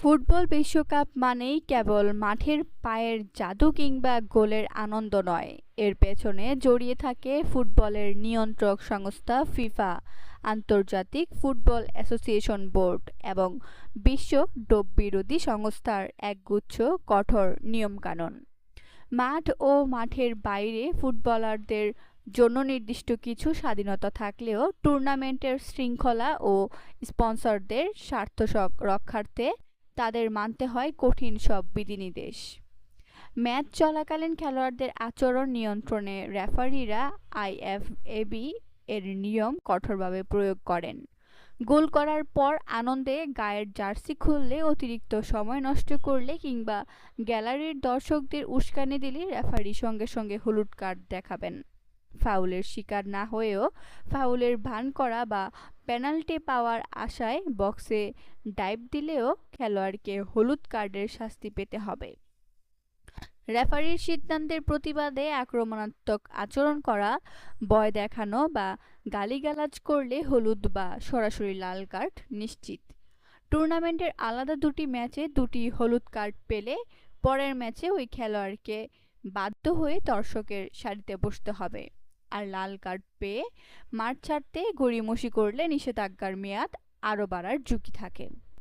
Football বিশ্বকাপ মানেই কেবল মাঠের পায়ের জাদু কিংবা গোলের আনন্দ নয়, এর পেছনে জড়িয়ে থাকে ফুটবলের নিয়ন্ত্রক সংস্থা ফিফা, আন্তর্জাতিক ফুটবল অ্যাসোসিয়েশন বোর্ড এবং বিশ্ব ডোপ বিরোধী সংস্থার একগুচ্ছ কঠোর নিয়মকানুন। মাঠ ও মাঠের বাইরে ফুটবলারদের জন্য নির্দিষ্ট কিছু স্বাধীনতা থাকলেও টুর্নামেন্টের শৃঙ্খলা ও স্পন্সরদের স্বার্থ রক্ষার্থে তাদের মানতে হয় কঠিন সব বিধিনিষেধ। ম্যাচ চলাকালীন খেলোয়াড়দের আচরণ নিয়ন্ত্রণে রেফারিরা আইএফএবি এর নিয়ম কঠোরভাবে প্রয়োগ করেন। গোল করার পর আনন্দে গায়ের জার্সি খুললে, অতিরিক্ত সময় নষ্ট করলে কিংবা গ্যালারির দর্শকদের উস্কানি দিলে রেফারি সঙ্গে সঙ্গে হলুদ কার্ড দেখাবেন। ফাউলের শিকার না হয়েও ফাউলের ভান করা বা পেনাল্টি পাওয়ার আশায় বক্সে ডাইভ দিলেও খেলোয়াড়কে হলুদ কার্ডের শাস্তি পেতে হবে। রেফারির সিদ্ধান্তের প্রতিবাদে আক্রমণাত্মক আচরণ করা, ভয় দেখানো বা গালিগালাজ করলে হলুদ বা সরাসরি লাল কার্ড নিশ্চিত। টুর্নামেন্টের আলাদা দুটি ম্যাচে দুটি হলুদ কার্ড পেলে পরের ম্যাচে ওই খেলোয়াড়কে বাধ্য হয়ে দর্শকের সারিতে বসতে হবে। আর লাল কার্ড পেয়ে মাঠ ছাড়তে গড়িমসি করলে নিষেধাজ্ঞার মেয়াদ আরও বাড়ার ঝুঁকি থাকে।